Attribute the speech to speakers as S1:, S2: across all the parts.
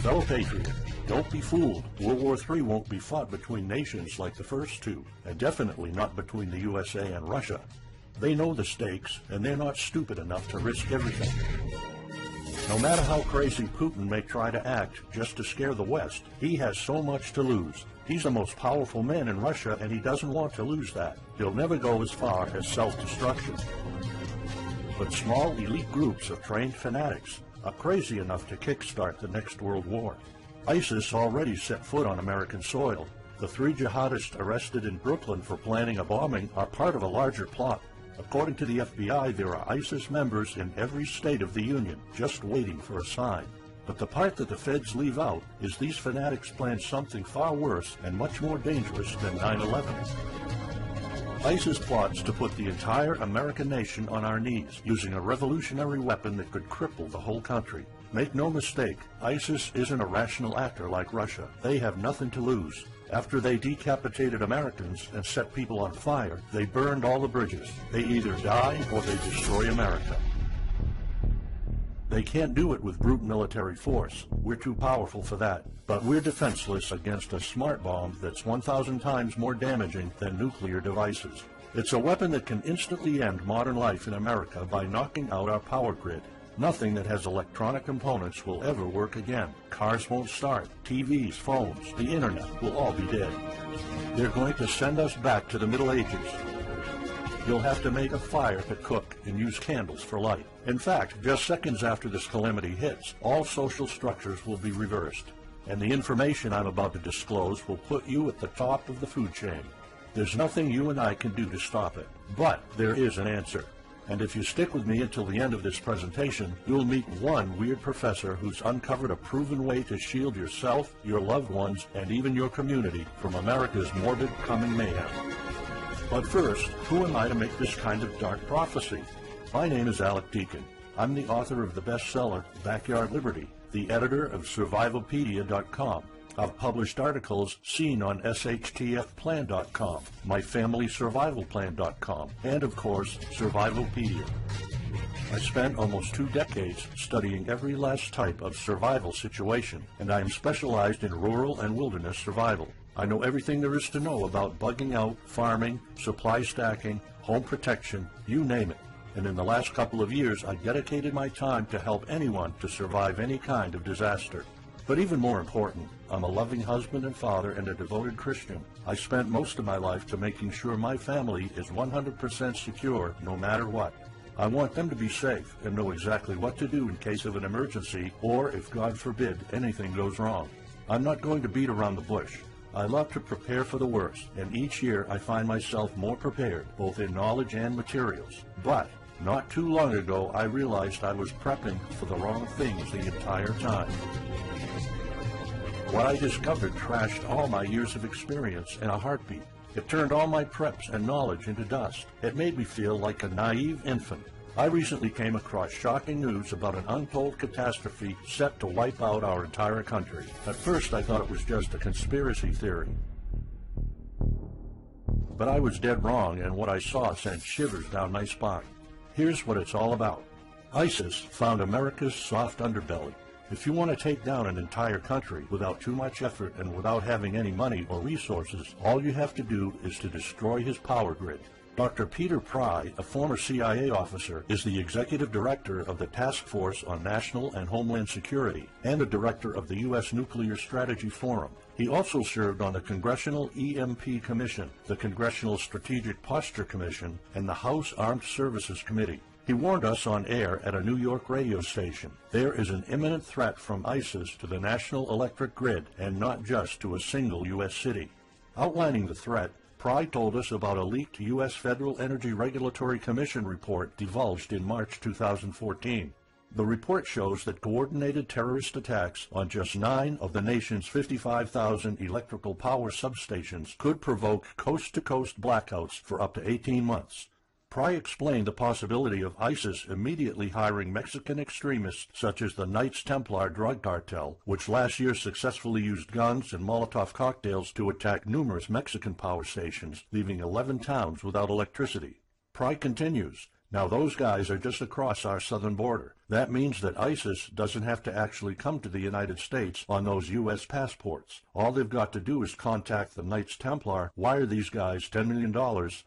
S1: Fellow patriot, don't be fooled. World War III won't be fought between nations like the first two, and definitely not between the USA and Russia. They know the stakes, and they're not stupid enough to risk everything. No matter how crazy Putin may try to act just to scare the West, he has so much to lose. He's the most powerful man in Russia, and he doesn't want to lose that. He'll never go as far as self-destruction. But small elite groups of trained fanatics are crazy enough to kickstart the next world war. ISIS already set foot on American soil. The 3 jihadists arrested in Brooklyn for planning a bombing are part of a larger plot. According to the FBI, there are ISIS members in every state of the Union, just waiting for a sign. But the part that the feds leave out is these fanatics planned something far worse and much more dangerous than 9/11. ISIS plots to put the entire American nation on our knees, using a revolutionary weapon that could cripple the whole country. Make no mistake, ISIS isn't a rational actor like Russia. They have nothing to lose. After they decapitated Americans and set people on fire, they burned all the bridges. They either die or they destroy America. They can't do it with brute military force. We're too powerful for that. But we're defenseless against a smart bomb that's 1,000 times more damaging than nuclear devices. It's a weapon that can instantly end modern life in America by knocking out our power grid. Nothing that has electronic components will ever work again. Cars won't start. TVs, phones, the internet will all be dead. They're going to send us back to the Middle Ages. You'll have to make a fire to cook and use candles for light. In fact, just seconds after this calamity hits, all social structures will be reversed. And the information I'm about to disclose will put you at the top of the food chain. There's nothing you and I can do to stop it. But there is an answer. And if you stick with me until the end of this presentation, you'll meet one weird professor who's uncovered a proven way to shield yourself, your loved ones, and even your community from America's morbid coming mayhem. But first, who am I to make this kind of dark prophecy? My name is Alec Deacon. I'm the author of the bestseller, Backyard Liberty, the editor of Survivalpedia.com. I've published articles seen on SHTFplan.com, MyFamilySurvivalPlan.com, and of course, Survivalpedia. I spent almost 2 decades studying every last type of survival situation, and I am specialized in rural and wilderness survival. I know everything there is to know about bugging out, farming, supply stacking, home protection, you name it. And in the last couple of years, I dedicated my time to help anyone to survive any kind of disaster. But even more important, I'm a loving husband and father and a devoted Christian. I spent most of my life to making sure my family is 100% secure no matter what. I want them to be safe and know exactly what to do in case of an emergency or, if God forbid, anything goes wrong. I'm not going to beat around the bush. I love to prepare for the worst, and each year I find myself more prepared, both in knowledge and materials. But not too long ago, I realized I was prepping for the wrong things the entire time. What I discovered trashed all my years of experience in a heartbeat. It turned all my preps and knowledge into dust. It made me feel like a naive infant. I recently came across shocking news about an untold catastrophe set to wipe out our entire country. At first, I thought it was just a conspiracy theory. But I was dead wrong, and what I saw sent shivers down my spine. Here's what it's all about. ISIS found America's soft underbelly. If you want to take down an entire country without too much effort and without having any money or resources, all you have to do is to destroy his power grid. Dr. Peter Pry, a former CIA officer, is the executive director of the Task Force on National and Homeland Security and the director of the U.S. Nuclear Strategy Forum. He also served on the Congressional EMP Commission, the Congressional Strategic Posture Commission, and the House Armed Services Committee. He warned us on air at a New York radio station. There is an imminent threat from ISIS to the national electric grid, and not just to a single U.S. city. Outlining the threat, Pry told us about a leaked U.S. Federal Energy Regulatory Commission report divulged in March 2014. The report shows that coordinated terrorist attacks on just 9 of the nation's 55,000 electrical power substations could provoke coast-to-coast blackouts for up to 18 months. Pry explained the possibility of ISIS immediately hiring Mexican extremists such as the Knights Templar drug cartel, which last year successfully used guns and Molotov cocktails to attack numerous Mexican power stations, leaving 11 towns without electricity. Pry continues, Now those guys are just across our southern border. That means that ISIS doesn't have to actually come to the United States on those U.S. passports. All they've got to do is contact the Knights Templar, wire these guys $10 million,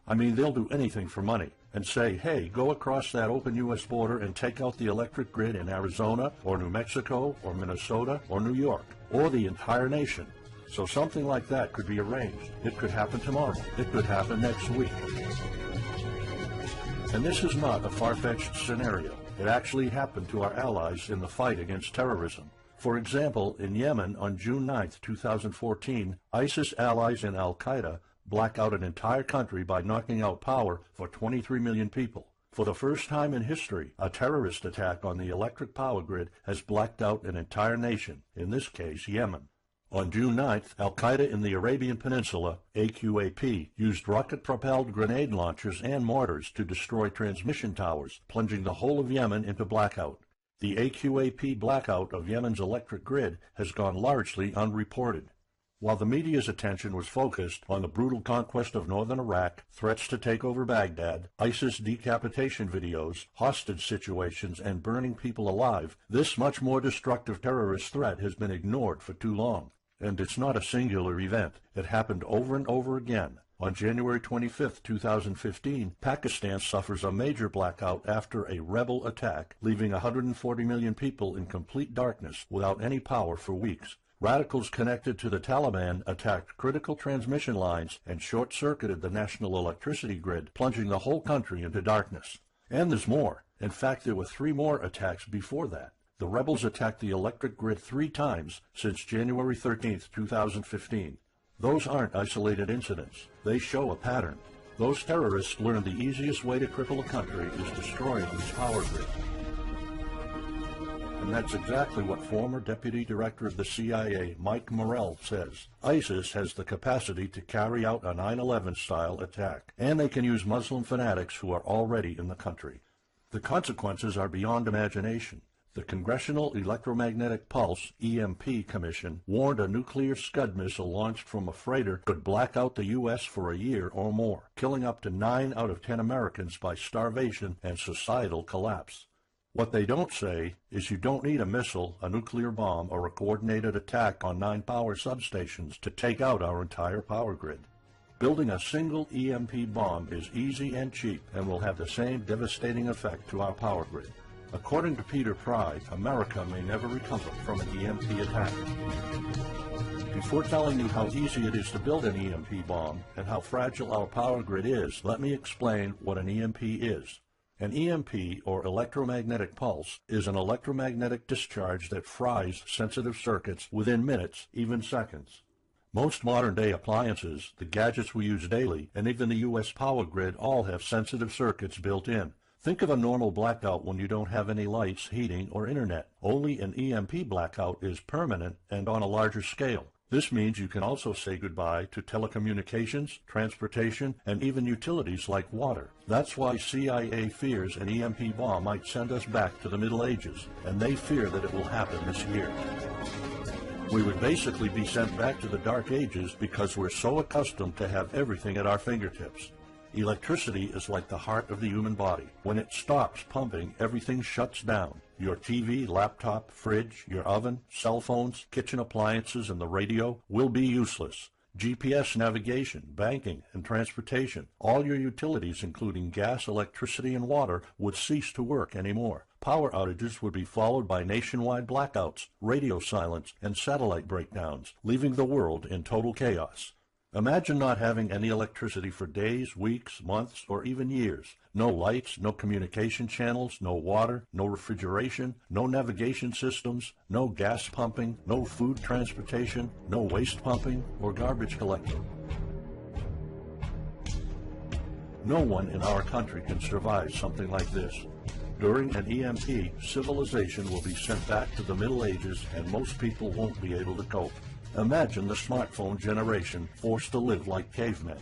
S1: I mean they'll do anything for money, and say, hey, go across that open U.S. border and take out the electric grid in Arizona or New Mexico or Minnesota or New York or the entire nation. So something like that could be arranged. It could happen tomorrow. It could happen next week. And this is not a far-fetched scenario. It actually happened to our allies in the fight against terrorism. For example, in Yemen on June 9, 2014, ISIS allies in al-Qaeda black out an entire country by knocking out power for 23 million people. For the first time in history, a terrorist attack on the electric power grid has blacked out an entire nation, in this case Yemen. On June 9th, al-Qaeda in the Arabian Peninsula, AQAP, used rocket-propelled grenade launchers and mortars to destroy transmission towers, plunging the whole of Yemen into blackout. The AQAP blackout of Yemen's electric grid has gone largely unreported. While the media's attention was focused on the brutal conquest of northern Iraq, threats to take over Baghdad, ISIS decapitation videos, hostage situations, and burning people alive, this much more destructive terrorist threat has been ignored for too long. And it's not a singular event. It happened over and over again. On January 25, 2015, Pakistan suffers a major blackout after a rebel attack, leaving 140 million people in complete darkness without any power for weeks. Radicals connected to the Taliban attacked critical transmission lines and short-circuited the national electricity grid, plunging the whole country into darkness. And there's more. In fact, there were 3 more attacks before that. The rebels attacked the electric grid 3 times since January 13, 2015. Those aren't isolated incidents. They show a pattern. Those terrorists learned the easiest way to cripple a country is destroying its power grid. And that's exactly what former Deputy Director of the CIA, Mike Morrell, says. ISIS has the capacity to carry out a 9/11-style attack, and they can use Muslim fanatics who are already in the country. The consequences are beyond imagination. The Congressional Electromagnetic Pulse, EMP, Commission warned a nuclear Scud missile launched from a freighter could black out the U.S. for a year or more, killing up to 9 out of 10 Americans by starvation and societal collapse. What they don't say is you don't need a missile, a nuclear bomb, or a coordinated attack on 9 power substations to take out our entire power grid. Building a single EMP bomb is easy and cheap and will have the same devastating effect to our power grid. According to Peter Pry, America may never recover from an EMP attack. Before telling you how easy it is to build an EMP bomb and how fragile our power grid is, let me explain what an EMP is. An EMP, or electromagnetic pulse, is an electromagnetic discharge that fries sensitive circuits within minutes, even seconds. Most modern-day appliances, the gadgets we use daily, and even the U.S. power grid all have sensitive circuits built in. Think of a normal blackout when you don't have any lights, heating, or internet. Only an EMP blackout is permanent and on a larger scale. This means you can also say goodbye to telecommunications, transportation, and even utilities like water. That's why CIA fears an EMP bomb might send us back to the Middle Ages, and they fear that it will happen this year. We would basically be sent back to the Dark Ages because we're so accustomed to have everything at our fingertips. Electricity is like the heart of the human body. When it stops pumping, everything shuts down. Your TV, laptop, fridge, your oven, cell phones, kitchen appliances, and the radio will be useless. GPS navigation, banking, and transportation, all your utilities, including gas, electricity, and water, would cease to work anymore. Power outages would be followed by nationwide blackouts, radio silence, and satellite breakdowns, leaving the world in total chaos. Imagine not having any electricity for days, weeks, months, or even years. No lights, no communication channels, no water, no refrigeration, no navigation systems, no gas pumping, no food transportation, no waste pumping, or garbage collecting. No one in our country can survive something like this. During an EMP, civilization will be sent back to the Middle Ages and most people won't be able to cope. Imagine the smartphone generation forced to live like cavemen.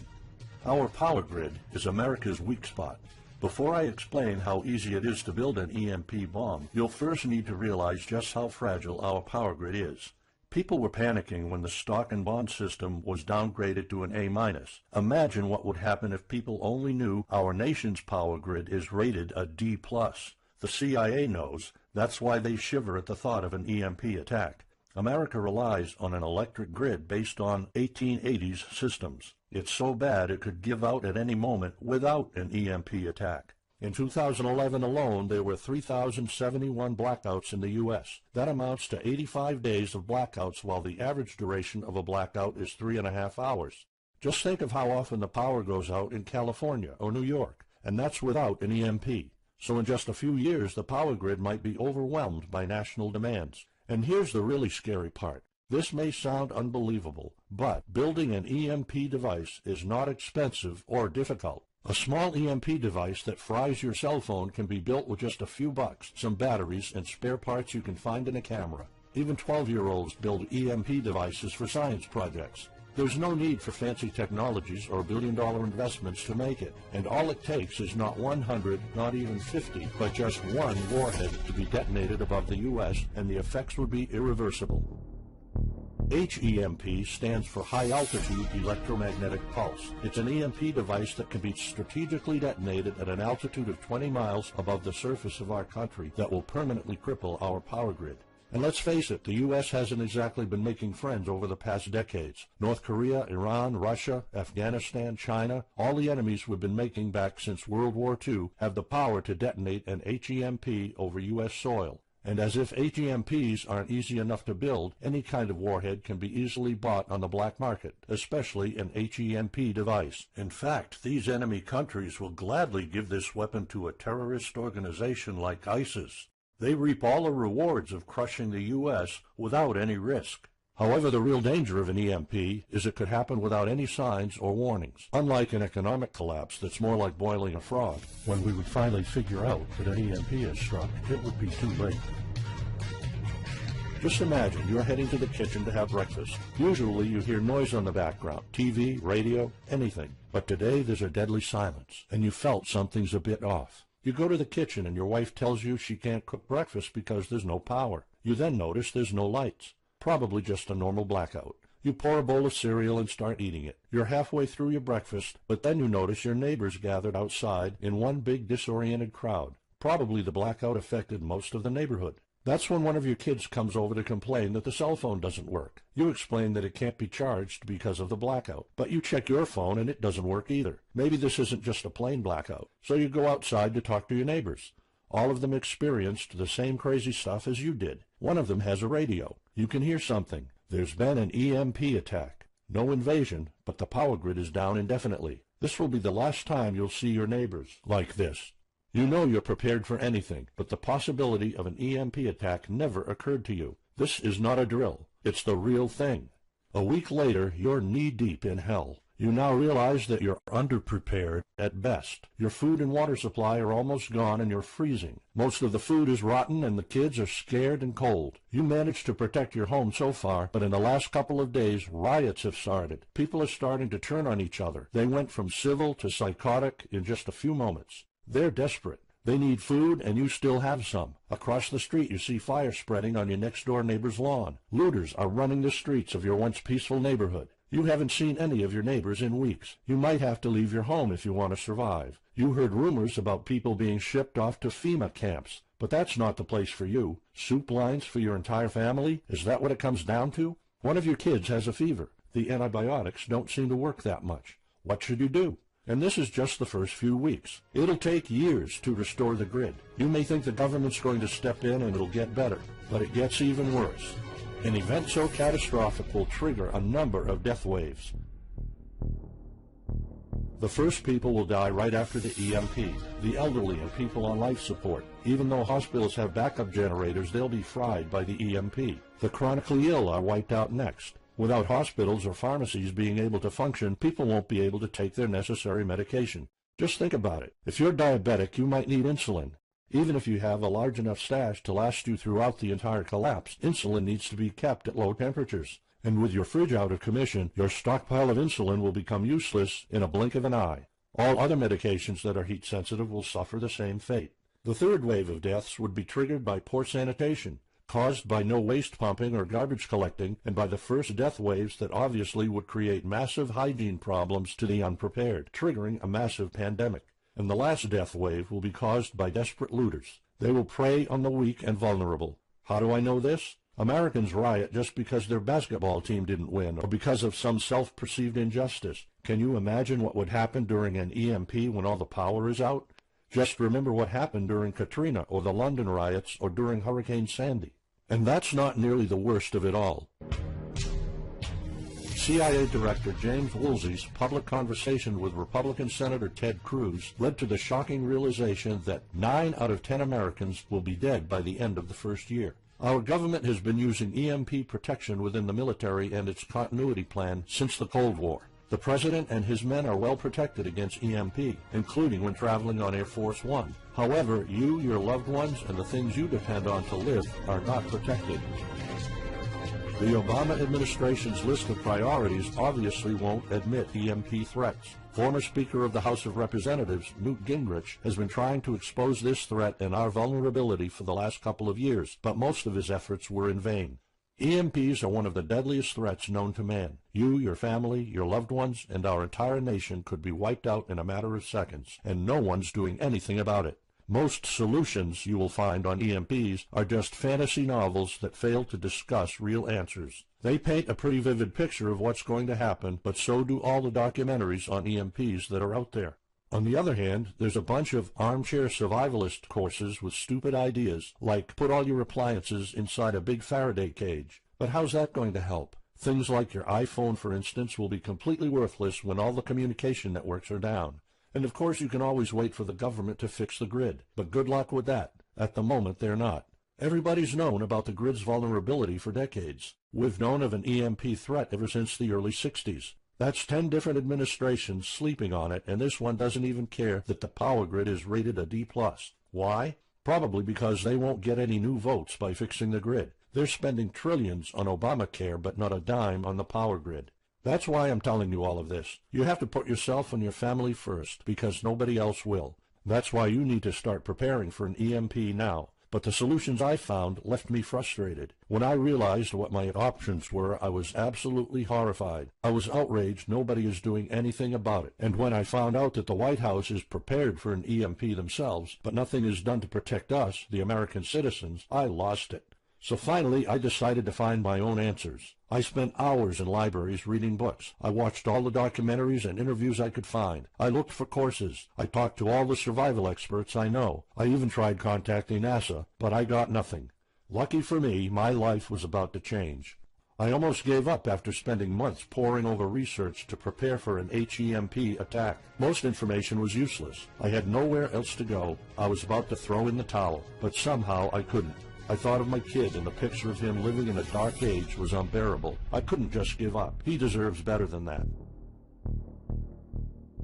S1: Our power grid is America's weak spot. Before I explain how easy it is to build an EMP bomb, you'll first need to realize just how fragile our power grid is. People were panicking when the stock and bond system was downgraded to an A-. Imagine what would happen if people only knew our nation's power grid is rated a D+. The CIA knows. That's why they shiver at the thought of an EMP attack. America relies on an electric grid based on 1880s systems. It's so bad it could give out at any moment without an EMP attack. In 2011 alone, there were 3,071 blackouts in the U.S. That amounts to 85 days of blackouts, while the average duration of a blackout is 3.5 hours. Just think of how often the power goes out in California or New York, and that's without an EMP. So in just a few years, the power grid might be overwhelmed by national demands. And here's the really scary part. This may sound unbelievable, but building an EMP device is not expensive or difficult. A small EMP device that fries your cell phone can be built with just a few bucks, some batteries, and spare parts you can find in a camera. Even 12-year-olds build EMP devices for science projects. There's no need for fancy technologies or billion-dollar investments to make it, and all it takes is not 100, not even 50, but just one warhead to be detonated above the U.S., and the effects would be irreversible. HEMP stands for High Altitude Electromagnetic Pulse. It's an EMP device that can be strategically detonated at an altitude of 20 miles above the surface of our country that will permanently cripple our power grid. And let's face it, the U.S. hasn't exactly been making friends over the past decades. North Korea, Iran, Russia, Afghanistan, China, all the enemies we've been making back since World War II have the power to detonate an HEMP over U.S. soil. And as if HEMPs aren't easy enough to build, any kind of warhead can be easily bought on the black market, especially an HEMP device. In fact, these enemy countries will gladly give this weapon to a terrorist organization like ISIS. They reap all the rewards of crushing the U.S. without any risk. However, the real danger of an EMP is it could happen without any signs or warnings. Unlike an economic collapse that's more like boiling a frog, when we would finally figure out that an EMP has struck, it would be too late. Just imagine you're heading to the kitchen to have breakfast. Usually you hear noise on the background, TV, radio, anything. But today there's a deadly silence, and you felt something's a bit off. You go to the kitchen and your wife tells you she can't cook breakfast because there's no power. You then notice there's no lights. Probably just a normal blackout. You pour a bowl of cereal and start eating it. You're halfway through your breakfast, but then you notice your neighbors gathered outside in one big disoriented crowd. Probably the blackout affected most of the neighborhood. That's when one of your kids comes over to complain that the cell phone doesn't work. You explain that it can't be charged because of the blackout, but you check your phone and it doesn't work either. Maybe this isn't just a plain blackout, so you go outside to talk to your neighbors. All of them experienced the same crazy stuff as you did. One of them has a radio. You can hear something. There's been an EMP attack. No invasion, but the power grid is down indefinitely. This will be the last time you'll see your neighbors like this. You know you're prepared for anything, but the possibility of an EMP attack never occurred to you. This is not a drill. It's the real thing. A week later, you're knee-deep in hell. You now realize that you're underprepared at best. Your food and water supply are almost gone and you're freezing. Most of the food is rotten and the kids are scared and cold. You managed to protect your home so far, but in the last couple of days, riots have started. People are starting to turn on each other. They went from civil to psychotic in just a few moments. They're desperate. They need food, and you still have some. Across the street, you see fire spreading on your next-door neighbor's lawn. Looters are running the streets of your once peaceful neighborhood. You haven't seen any of your neighbors in weeks. You might have to leave your home if you want to survive. You heard rumors about people being shipped off to FEMA camps, but that's not the place for you. Soup lines for your entire family? Is that what it comes down to? One of your kids has a fever. The antibiotics don't seem to work that much. What should you do? And this is just the first few weeks. It'll take years to restore the grid. You may think the government's going to step in and it'll get better, but it gets even worse. An event so catastrophic will trigger a number of death waves. The first people will die right after the EMP, the elderly and people on life support. Even though hospitals have backup generators, they'll be fried by the EMP. The chronically ill are wiped out next. Without hospitals or pharmacies being able to function, people won't be able to take their necessary medication. Just think about it. If you're diabetic, you might need insulin. Even if you have a large enough stash to last you throughout the entire collapse, insulin needs to be kept at low temperatures. And with your fridge out of commission, your stockpile of insulin will become useless in a blink of an eye. All other medications that are heat sensitive will suffer the same fate. The third wave of deaths would be triggered by poor sanitation. caused by no waste pumping or garbage collecting, and by the first death waves that obviously would create massive hygiene problems to the unprepared, triggering a massive pandemic. And the last death wave will be caused by desperate looters. They will prey on the weak and vulnerable. How do I know this? Americans riot just because their basketball team didn't win or because of some self-perceived injustice. Can you imagine what would happen during an EMP when all the power is out? Just remember what happened during Katrina or the London riots or during Hurricane Sandy. And that's not nearly the worst of it all. CIA Director James Woolsey's public conversation with Republican Senator Ted Cruz led to the shocking realization that 9 out of 10 Americans will be dead by the end of the first year. Our government has been using EMP protection within the military and its continuity plan since the Cold War. The President and his men are well protected against EMP, including when traveling on Air Force One. However, you, your loved ones, and the things you depend on to live are not protected. The Obama administration's list of priorities obviously won't admit EMP threats. Former Speaker of the House of Representatives, Newt Gingrich, has been trying to expose this threat and our vulnerability for the last couple of years, but most of his efforts were in vain. EMPs are one of the deadliest threats known to man. You, your family, your loved ones, and our entire nation could be wiped out in a matter of seconds, and no one's doing anything about it. Most solutions you will find on EMPs are just fantasy novels that fail to discuss real answers. They paint a pretty vivid picture of what's going to happen, but so do all the documentaries on EMPs that are out there. On the other hand, there's a bunch of armchair survivalist courses with stupid ideas, like put all your appliances inside a big Faraday cage. But how's that going to help? Things like your iPhone, for instance, will be completely worthless when all the communication networks are down. And of course you can always wait for the government to fix the grid, but good luck with that. At the moment they're not. Everybody's known about the grid's vulnerability for decades. We've known of an EMP threat ever since the early 60s. That's 10 different administrations sleeping on it, and this one doesn't even care that the power grid is rated a D+. Why? Probably because they won't get any new votes by fixing the grid. They're spending trillions on Obamacare, but not a dime on the power grid. That's why I'm telling you all of this. You have to put yourself and your family first, because nobody else will. That's why you need to start preparing for an EMP now. But the solutions I found left me frustrated. When I realized what my options were, I was absolutely horrified. I was outraged nobody is doing anything about it. And when I found out that the White House is prepared for an EMP themselves, but nothing is done to protect us, the American citizens, I lost it. So finally, I decided to find my own answers. I spent hours in libraries reading books. I watched all the documentaries and interviews I could find. I looked for courses. I talked to all the survival experts I know. I even tried contacting NASA, but I got nothing. Lucky for me, my life was about to change. I almost gave up after spending months poring over research to prepare for an HEMP attack. Most information was useless. I had nowhere else to go. I was about to throw in the towel, but somehow I couldn't. I thought of my kid, and the picture of him living in a dark age was unbearable. I couldn't just give up. He deserves better than that.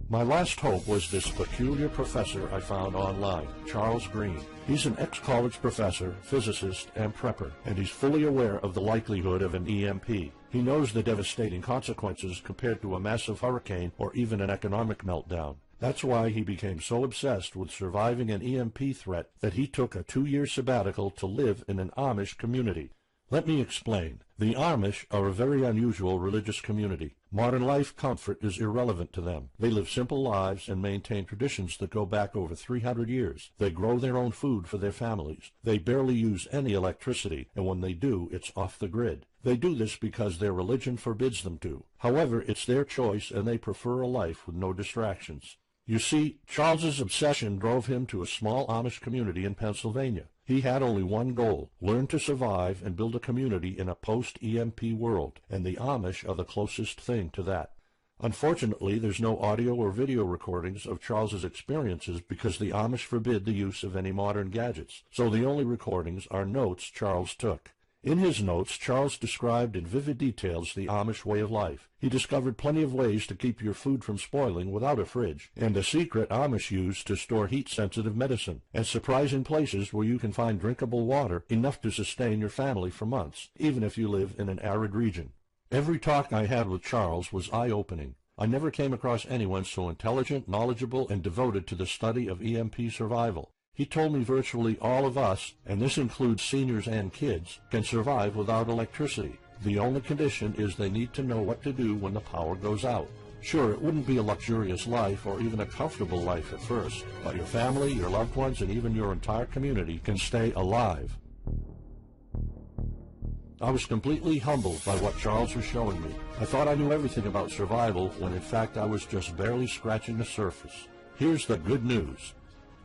S1: My last hope was this peculiar professor I found online, Charles Green. He's an ex-college professor, physicist, and prepper, and he's fully aware of the likelihood of an EMP. He knows the devastating consequences compared to a massive hurricane or even an economic meltdown. That's why he became so obsessed with surviving an EMP threat that he took a 2-year sabbatical to live in an Amish community. Let me explain. The Amish are a very unusual religious community. Modern life comfort is irrelevant to them. They live simple lives and maintain traditions that go back over 300 years. They grow their own food for their families. They barely use any electricity, and when they do, it's off the grid. They do this because their religion forbids them to. However, it's their choice, and they prefer a life with no distractions. You see, Charles's obsession drove him to a small Amish community in Pennsylvania. He had only one goal: learn to survive and build a community in a post-EMP world, and the Amish are the closest thing to that. Unfortunately, there's no audio or video recordings of Charles's experiences because the Amish forbid the use of any modern gadgets, so the only recordings are notes Charles took. In his notes, Charles described in vivid details the Amish way of life. He discovered plenty of ways to keep your food from spoiling without a fridge, and a secret Amish use to store heat-sensitive medicine, and surprising places where you can find drinkable water enough to sustain your family for months, even if you live in an arid region. Every talk I had with Charles was eye-opening. I never came across anyone so intelligent, knowledgeable, and devoted to the study of EMP survival. He told me virtually all of us, and this includes seniors and kids, can survive without electricity. The only condition is they need to know what to do when the power goes out. Sure, it wouldn't be a luxurious life or even a comfortable life at first, but your family, your loved ones, and even your entire community can stay alive. I was completely humbled by what Charles was showing me. I thought I knew everything about survival when in fact I was just barely scratching the surface. Here's the good news.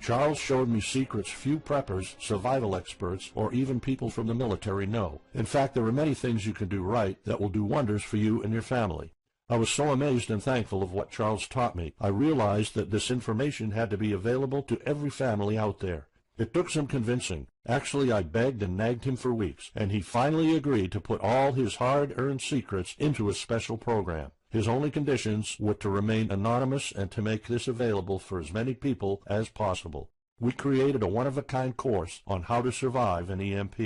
S1: Charles showed me secrets few preppers, survival experts, or even people from the military know. In fact, there are many things you can do right that will do wonders for you and your family. I was so amazed and thankful of what Charles taught me. I realized that this information had to be available to every family out there. It took some convincing. Actually, I begged and nagged him for weeks, and he finally agreed to put all his hard-earned secrets into a special program. His only conditions were to remain anonymous and to make this available for as many people as possible. We created a one-of-a-kind course on how to survive an EMP.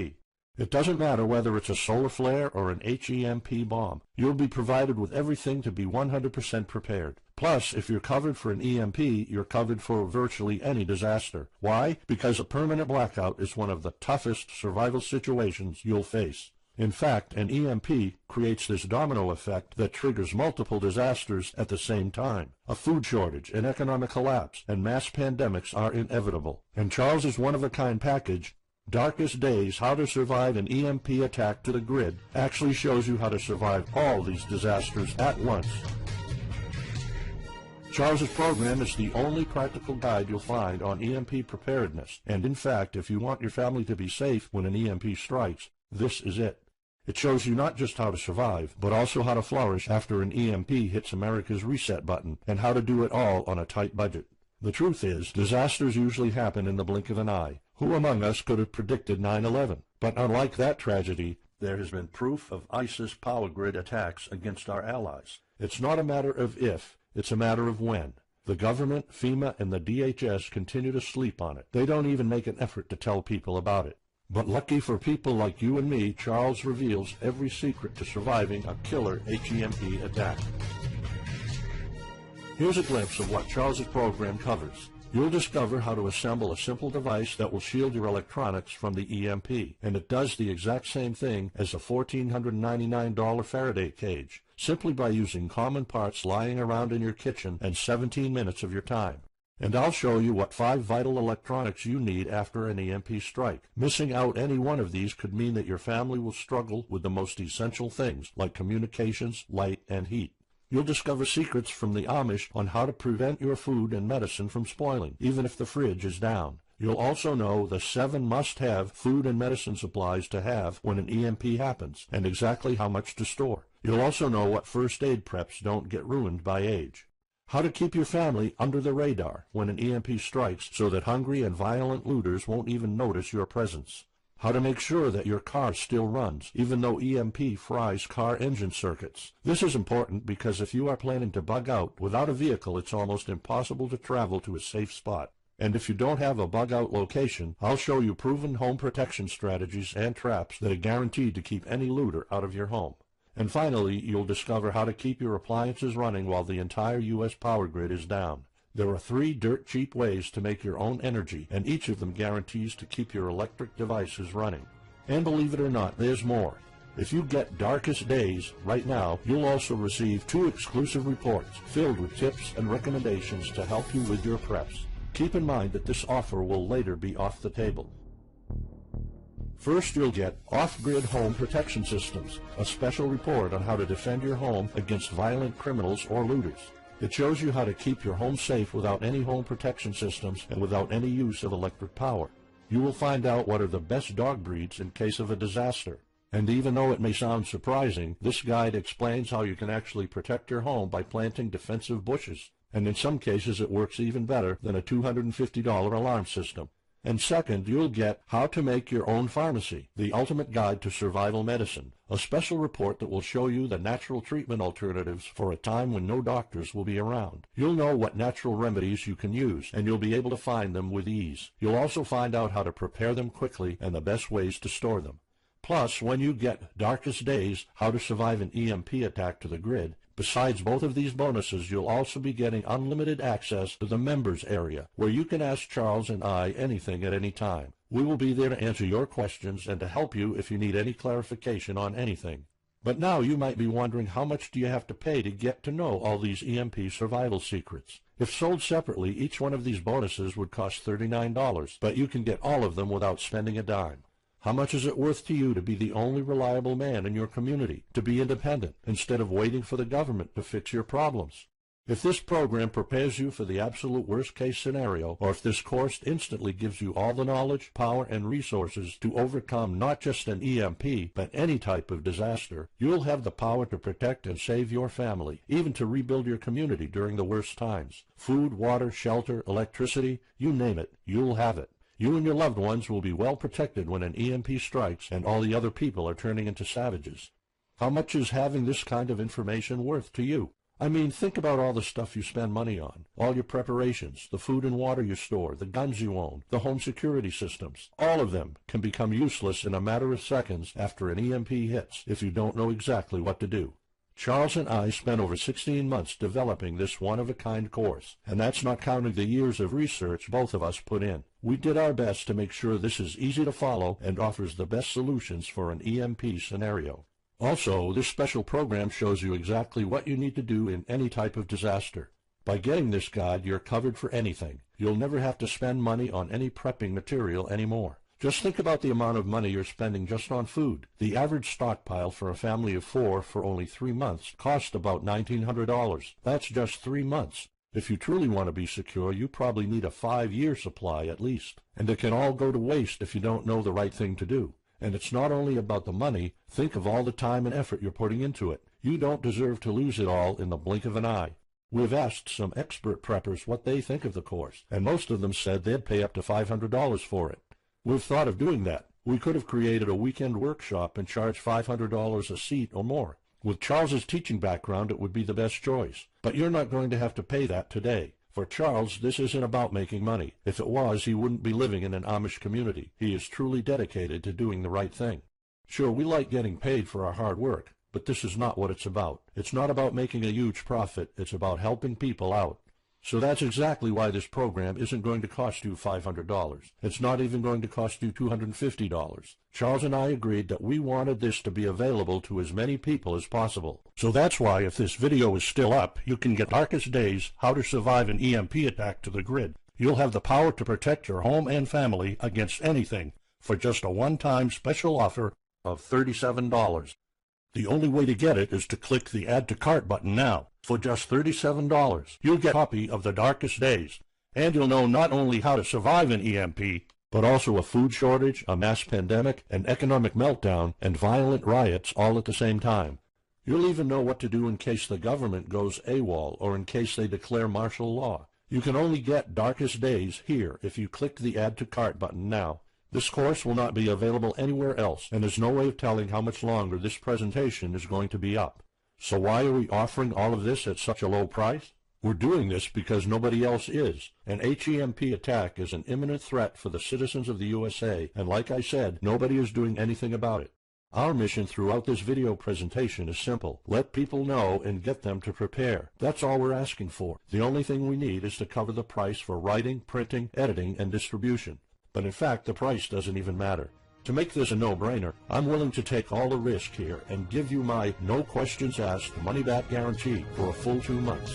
S1: It doesn't matter whether it's a solar flare or an HEMP bomb. You'll be provided with everything to be 100% prepared. Plus, if you're covered for an EMP, you're covered for virtually any disaster. Why? Because a permanent blackout is one of the toughest survival situations you'll face. In fact, an EMP creates this domino effect that triggers multiple disasters at the same time. A food shortage, an economic collapse, and mass pandemics are inevitable. And Charles's one-of-a-kind package, Darkest Days, How to Survive an EMP Attack to the Grid, actually shows you how to survive all these disasters at once. Charles's program is the only practical guide you'll find on EMP preparedness, and in fact, if you want your family to be safe when an EMP strikes, this is it. It shows you not just how to survive, but also how to flourish after an EMP hits America's reset button, and how to do it all on a tight budget. The truth is, disasters usually happen in the blink of an eye. Who among us could have predicted 9/11? But unlike that tragedy, there has been proof of ISIS power grid attacks against our allies. It's not a matter of if, it's a matter of when. The government, FEMA, and the DHS continue to sleep on it. They don't even make an effort to tell people about it. But lucky for people like you and me, Charles reveals every secret to surviving a killer HEMP attack. Here's a glimpse of what Charles's program covers. You'll discover how to assemble a simple device that will shield your electronics from the EMP, and it does the exact same thing as a $1,499 Faraday cage, simply by using common parts lying around in your kitchen and 17 minutes of your time. And I'll show you what 5 vital electronics you need after an EMP strike. Missing out any one of these could mean that your family will struggle with the most essential things, like communications, light, and heat. You'll discover secrets from the Amish on how to prevent your food and medicine from spoiling, even if the fridge is down. You'll also know the 7 must-have food and medicine supplies to have when an EMP happens, and exactly how much to store. You'll also know what first aid preps don't get ruined by age. How to keep your family under the radar when an EMP strikes so that hungry and violent looters won't even notice your presence. How to make sure that your car still runs, even though EMP fries car engine circuits. This is important because if you are planning to bug out, without a vehicle it's almost impossible to travel to a safe spot. And if you don't have a bug-out location, I'll show you proven home protection strategies and traps that are guaranteed to keep any looter out of your home. And finally, you'll discover how to keep your appliances running while the entire U.S. power grid is down. There are 3 dirt-cheap ways to make your own energy, and each of them guarantees to keep your electric devices running. And believe it or not, there's more. If you get Darkest Days right now, you'll also receive 2 exclusive reports filled with tips and recommendations to help you with your preps. Keep in mind that this offer will later be off the table. First, you'll get Off-Grid Home Protection Systems, a special report on how to defend your home against violent criminals or looters. It shows you how to keep your home safe without any home protection systems and without any use of electric power. You will find out what are the best dog breeds in case of a disaster. And even though it may sound surprising, this guide explains how you can actually protect your home by planting defensive bushes. And in some cases it works even better than a $250 alarm system. And second, you'll get How to Make Your Own Pharmacy, the ultimate guide to survival medicine, a special report that will show you the natural treatment alternatives for a time when no doctors will be around. You'll know what natural remedies you can use, and you'll be able to find them with ease. You'll also find out how to prepare them quickly and the best ways to store them. Plus, when you get Darkest Days, How to Survive an EMP Attack to the Grid, Besides both of these bonuses, you'll also be getting unlimited access to the members area, where you can ask Charles and I anything at any time. We will be there to answer your questions and to help you if you need any clarification on anything. But now you might be wondering, how much do you have to pay to get to know all these EMP survival secrets? If sold separately, each one of these bonuses would cost $39, but you can get all of them without spending a dime. How much is it worth to you to be the only reliable man in your community, to be independent, instead of waiting for the government to fix your problems? If this program prepares you for the absolute worst-case scenario, or if this course instantly gives you all the knowledge, power, and resources to overcome not just an EMP, but any type of disaster, you'll have the power to protect and save your family, even to rebuild your community during the worst times. Food, water, shelter, electricity, you name it, you'll have it. You and your loved ones will be well protected when an EMP strikes and all the other people are turning into savages. How much is having this kind of information worth to you? I mean, think about all the stuff you spend money on, all your preparations, the food and water you store, the guns you own, the home security systems. All of them can become useless in a matter of seconds after an EMP hits if you don't know exactly what to do. Charles and I spent over 16 months developing this one-of-a-kind course, and that's not counting the years of research both of us put in. We did our best to make sure this is easy to follow and offers the best solutions for an EMP scenario. Also, this special program shows you exactly what you need to do in any type of disaster. By getting this guide, you're covered for anything. You'll never have to spend money on any prepping material anymore. Just think about the amount of money you're spending just on food. The average stockpile for a family of 4 for only 3 months costs about $1,900. That's just 3 months. If you truly want to be secure, you probably need a 5-year supply at least. And it can all go to waste if you don't know the right thing to do. And it's not only about the money. Think of all the time and effort you're putting into it. You don't deserve to lose it all in the blink of an eye. We've asked some expert preppers what they think of the course, and most of them said they'd pay up to $500 for it. We've thought of doing that. We could have created a weekend workshop and charged $500 a seat or more. With Charles's teaching background, it would be the best choice. But you're not going to have to pay that today. For Charles, this isn't about making money. If it was, he wouldn't be living in an Amish community. He is truly dedicated to doing the right thing. Sure, we like getting paid for our hard work, but this is not what it's about. It's not about making a huge profit. It's about helping people out. So that's exactly why this program isn't going to cost you $500. It's not even going to cost you $250. Charles and I agreed that we wanted this to be available to as many people as possible. So that's why, if this video is still up, you can get Darkest Days, How to Survive an EMP Attack to the grid. You'll have the power to protect your home and family against anything for just a one-time special offer of $37. The only way to get it is to click the Add to Cart button now. For just $37, you'll get a copy of The Darkest Days, and you'll know not only how to survive an EMP, but also a food shortage, a mass pandemic, an economic meltdown, and violent riots all at the same time. You'll even know what to do in case the government goes AWOL or in case they declare martial law. You can only get Darkest Days here if you click the Add to Cart button now. This course will not be available anywhere else, and there's no way of telling how much longer this presentation is going to be up. So why are we offering all of this at such a low price? We're doing this because nobody else is. An HEMP attack is an imminent threat for the citizens of the USA, and like I said, nobody is doing anything about it. Our mission throughout this video presentation is simple. Let people know and get them to prepare. That's all we're asking for. The only thing we need is to cover the price for writing, printing, editing, and distribution. But in fact, the price doesn't even matter. To make this a no-brainer, I'm willing to take all the risk here and give you my no questions asked money-back guarantee for a full 2 months.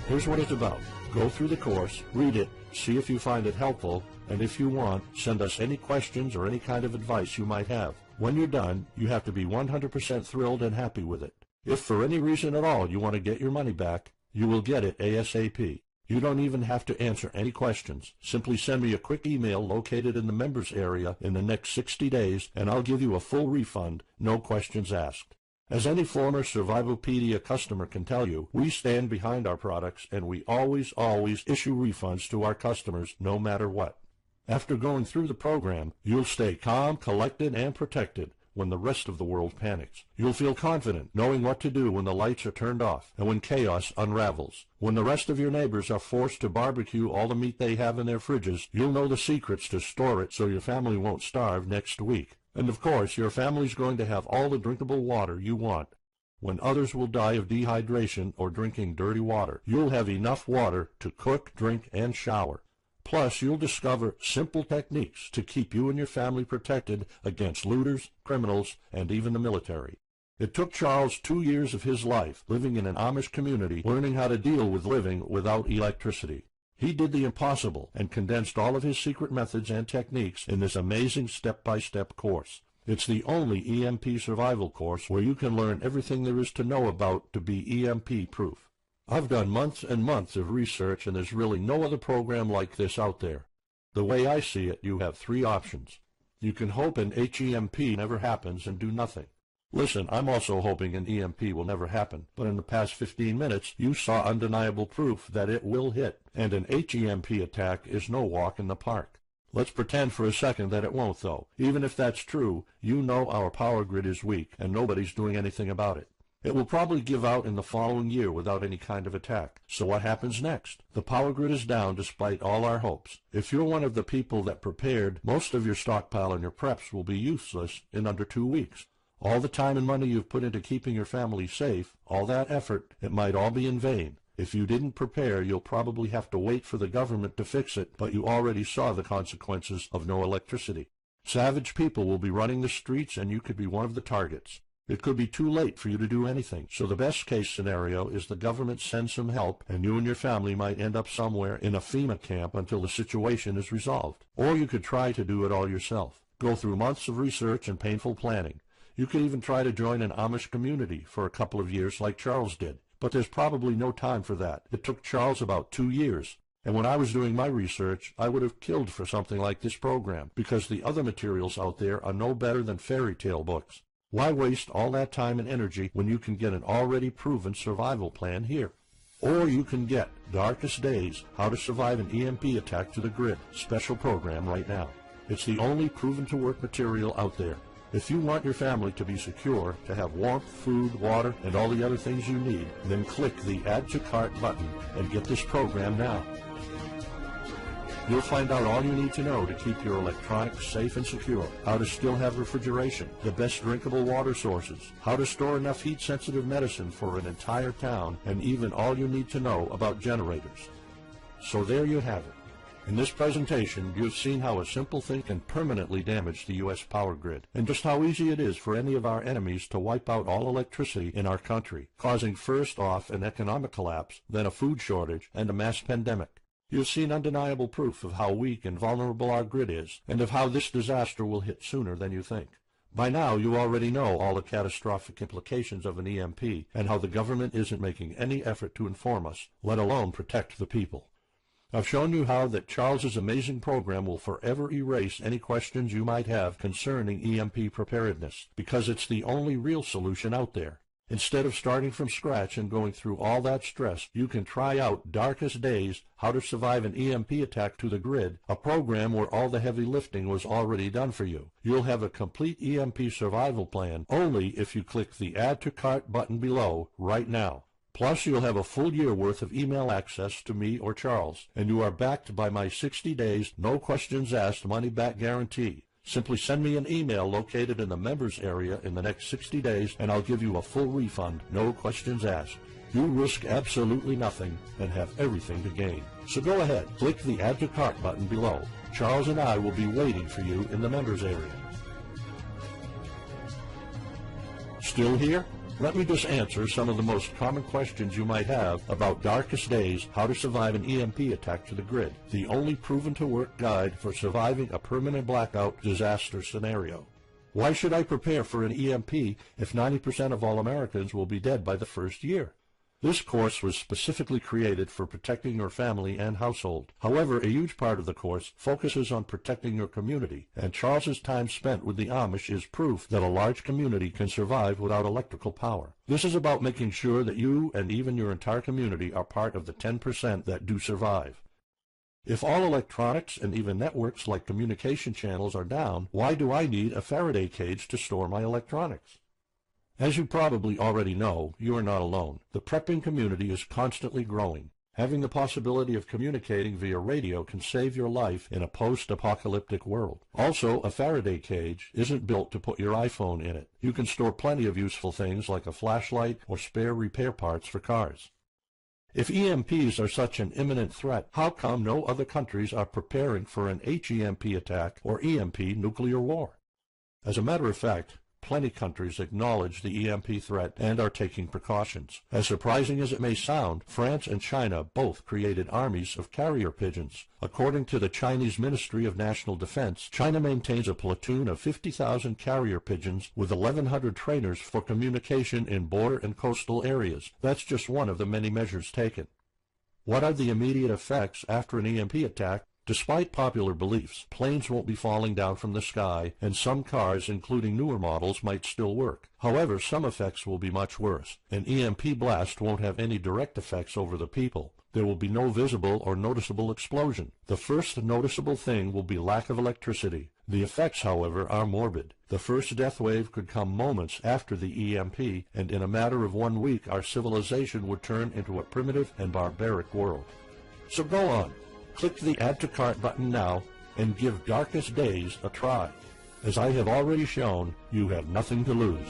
S1: Here's what it's about. Go through the course, read it, see if you find it helpful, and if you want, send us any questions or any kind of advice you might have. When you're done, you have to be 100% thrilled and happy with it. If for any reason at all you want to get your money back, you will get it ASAP. You don't even have to answer any questions. Simply send me a quick email located in the members area in the next 60 days, and I'll give you a full refund, no questions asked. As any former Survivalpedia customer can tell you, we stand behind our products, and we always issue refunds to our customers no matter what. After going through the program, you'll stay calm, collected, and protected when the rest of the world panics. You'll feel confident knowing what to do when the lights are turned off and when chaos unravels. When the rest of your neighbors are forced to barbecue all the meat they have in their fridges, you'll know the secrets to store it so your family won't starve next week. And of course, your family's going to have all the drinkable water you want. When others will die of dehydration or drinking dirty water, you'll have enough water to cook, drink, and shower. Plus, you'll discover simple techniques to keep you and your family protected against looters, criminals, and even the military. It took Charles 2 years of his life living in an Amish community learning how to deal with living without electricity. He did the impossible and condensed all of his secret methods and techniques in this amazing step-by-step course. It's the only EMP survival course where you can learn everything there is to know about to be EMP-proof. I've done months and months of research, and there's really no other program like this out there. The way I see it, you have 3 options. You can hope an HEMP never happens and do nothing. Listen, I'm also hoping an EMP will never happen, but in the past 15 minutes, you saw undeniable proof that it will hit, and an HEMP attack is no walk in the park. Let's pretend for a second that it won't, though. Even if that's true, you know our power grid is weak, and nobody's doing anything about it. It will probably give out in the following year without any kind of attack. So what happens next? The power grid is down despite all our hopes. If you're one of the people that prepared, most of your stockpile and your preps will be useless in under 2 weeks. All the time and money you've put into keeping your family safe, all that effort, it might all be in vain. If you didn't prepare, you'll probably have to wait for the government to fix it, but you already saw the consequences of no electricity. Savage people will be running the streets, and you could be one of the targets. It could be too late for you to do anything, so the best case scenario is the government sends some help, and you and your family might end up somewhere in a FEMA camp until the situation is resolved. Or you could try to do it all yourself. Go through months of research and painful planning. You could even try to join an Amish community for a couple of years like Charles did. But there's probably no time for that. It took Charles about 2 years. And when I was doing my research, I would have killed for something like this program, because the other materials out there are no better than fairy tale books. Why waste all that time and energy when you can get an already proven survival plan here? Or you can get Darkest Days, How to Survive an EMP Attack to the Grid, special program right now. It's the only proven-to-work material out there. If you want your family to be secure, to have warmth, food, water, and all the other things you need, then click the Add to Cart button and get this program now. You'll find out all you need to know to keep your electronics safe and secure, how to still have refrigeration, the best drinkable water sources, how to store enough heat-sensitive medicine for an entire town, and even all you need to know about generators. So there you have it. In this presentation, you've seen how a simple thing can permanently damage the U.S. power grid, and just how easy it is for any of our enemies to wipe out all electricity in our country, causing first off an economic collapse, then a food shortage, and a mass pandemic. You've seen undeniable proof of how weak and vulnerable our grid is, and of how this disaster will hit sooner than you think. By now, you already know all the catastrophic implications of an EMP, and how the government isn't making any effort to inform us, let alone protect the people. I've shown you how that Charles's amazing program will forever erase any questions you might have concerning EMP preparedness, because it's the only real solution out there. Instead of starting from scratch and going through all that stress, you can try out Darkest Days, How to Survive an EMP Attack to the Grid, a program where all the heavy lifting was already done for you. You'll have a complete EMP survival plan only if you click the Add to Cart button below right now. Plus, you'll have a full year worth of email access to me or Charles, and you are backed by my 60 days, no questions asked money-back guarantee. Simply send me an email located in the members area in the next 60 days, and I'll give you a full refund, no questions asked. You risk absolutely nothing and have everything to gain. So go ahead, click the Add to Cart button below. Charles and I will be waiting for you in the members area. Still here? Let me just answer some of the most common questions you might have about Darkest Days, How to Survive an EMP Attack to the Grid, the only proven-to-work guide for surviving a permanent blackout disaster scenario. Why should I prepare for an EMP if 90% of all Americans will be dead by the first year? This course was specifically created for protecting your family and household. However, a huge part of the course focuses on protecting your community, and Charles's time spent with the Amish is proof that a large community can survive without electrical power. This is about making sure that you and even your entire community are part of the 10% that do survive. If all electronics and even networks like communication channels are down, why do I need a Faraday cage to store my electronics? As you probably already know, you are not alone. The prepping community is constantly growing. Having the possibility of communicating via radio can save your life in a post-apocalyptic world. Also, a Faraday cage isn't built to put your iPhone in it. You can store plenty of useful things like a flashlight or spare repair parts for cars. If EMPs are such an imminent threat, how come no other countries are preparing for an HEMP attack or EMP nuclear war? As a matter of fact, plenty countries acknowledge the EMP threat and are taking precautions. As surprising as it may sound, France and China both created armies of carrier pigeons. According to the Chinese Ministry of National Defense, China maintains a platoon of 50,000 carrier pigeons with 1,100 trainers for communication in border and coastal areas. That's just one of the many measures taken. What are the immediate effects after an EMP attack? Despite popular beliefs, planes won't be falling down from the sky, and some cars, including newer models, might still work. However, some effects will be much worse. An EMP blast won't have any direct effects over the people. There will be no visible or noticeable explosion. The first noticeable thing will be lack of electricity. The effects, however, are morbid. The first death wave could come moments after the EMP, and in a matter of 1 week our civilization would turn into a primitive and barbaric world. So go on. Click the Add to Cart button now and give Darkest Days a try. As I have already shown, you have nothing to lose.